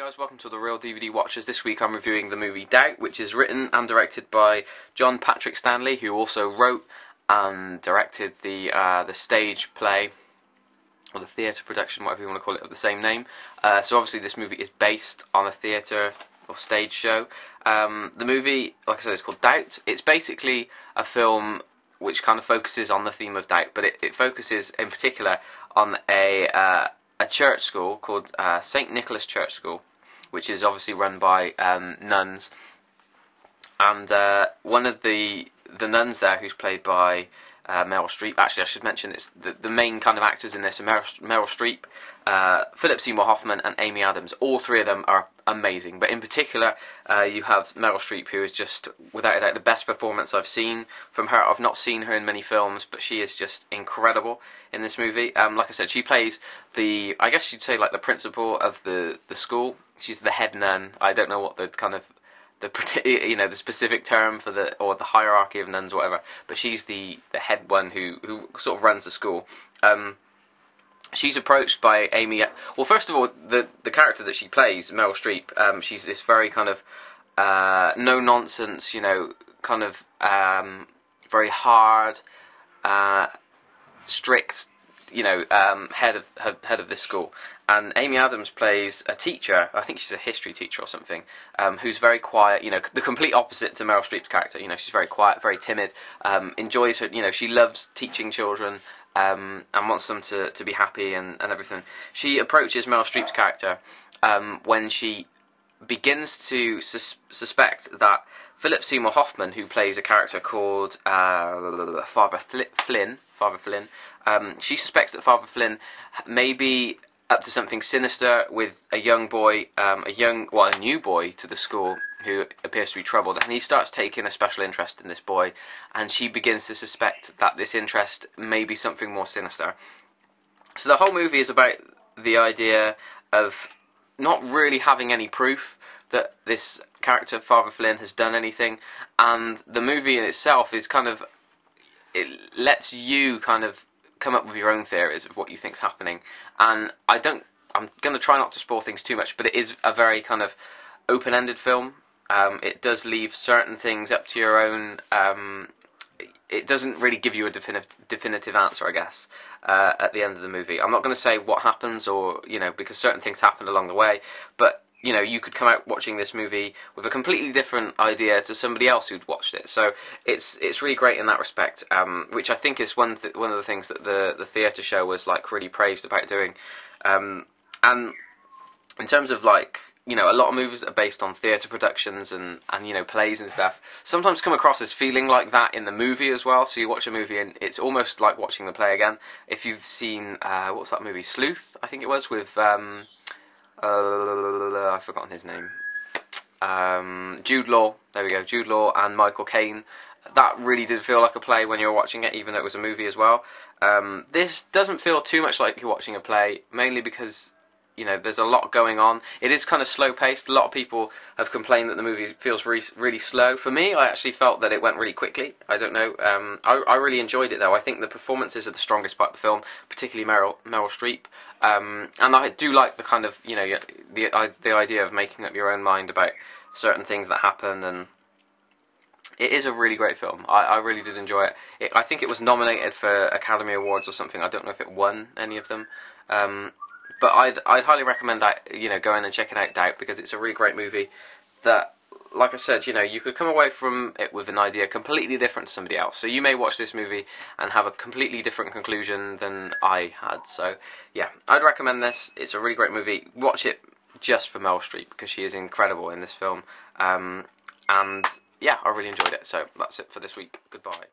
guys, welcome to the Real DVD Watchers. This week I'm reviewing the movie Doubt, which is written and directed by John Patrick Stanley, who also wrote and directed the stage play, or the theatre production, whatever you want to call it, of the same name. So obviously this movie is based on a theatre or stage show. The movie, like I said, is called Doubt. It's basically a film which kind of focuses on the theme of doubt, but it focuses in particular on a church school called St. Nicholas Church School, which is obviously run by nuns, and one of the nuns there, who's played by Meryl Streep. Actually, I should mention it's the main kind of actors in this are Meryl Streep, Philip Seymour Hoffman, and Amy Adams. All three of them are amazing, but in particular you have Meryl Streep, who is just without a doubt the best performance I've seen from her. I've not seen her in many films, but she is just incredible in this movie. Like I said, she plays I guess you'd say like the principal of the school. She's the head nun. I don't know what the kind of the specific term for the hierarchy of nuns or whatever, but she's the head one who sort of runs the school. She's approached by Amy. Well, first of all, the character that she plays, Meryl Streep, she's this very kind of no nonsense, kind of very hard, strict, head of this school. And Amy Adams plays a teacher. I think she's a history teacher or something, who's very quiet. The complete opposite to Meryl Streep's character. She's very quiet, very timid. Enjoys her. She loves teaching children, and wants them to be happy and everything. She approaches Meryl Streep's character when she begins to suspect that Philip Seymour Hoffman, who plays a character called Father Flynn, she suspects that Father Flynn may be up to something sinister with a young boy, a new boy to the school, who appears to be troubled, and he starts taking a special interest in this boy, and she begins to suspect that this interest may be something more sinister. So the whole movie is about the idea of not really having any proof that this character, Father Flynn, has done anything, and the movie in itself is it lets you kind of come up with your own theories of what you think's happening. And I'm going to try not to spoil things too much, but it is a very kind of open-ended film. It does leave certain things up to your own. It doesn't really give you a definitive answer, I guess, at the end of the movie. I'm not going to say what happens, or because certain things happen along the way, but you could come out watching this movie with a completely different idea to somebody else who'd watched it. So it's really great in that respect, which I think is one of the things that the theatre show was really praised about doing. And in terms of a lot of movies that are based on theatre productions and plays and stuff sometimes come across as feeling like that in the movie as well. So you watch a movie and it's almost like watching the play again. If you've seen what's that movie, Sleuth, I think it was, with I've forgotten his name. Jude Law. There we go. Jude Law and Michael Caine. That really did feel like a play when you were watching it, even though it was a movie as well. This doesn't feel too much like you're watching a play, mainly because there's a lot going on. It is kind of slow-paced. A lot of people have complained that the movie feels really slow. For me, I actually felt that it went really quickly. I don't know. I really enjoyed it, though. I think the performances are the strongest part of the film, particularly Meryl Streep. And I do like the kind of, the idea of making up your own mind about certain things that happen, and it is a really great film. I really did enjoy it. I think it was nominated for Academy Awards or something. I don't know if it won any of them. But I'd highly recommend that, going and checking out Doubt, because it's a really great movie that, like I said, you could come away from it with an idea completely different to somebody else. So you may watch this movie and have a completely different conclusion than I had. So yeah, I'd recommend this. It's a really great movie. Watch it just for Meryl Streep, because she is incredible in this film. And yeah, I really enjoyed it. So that's it for this week. Goodbye.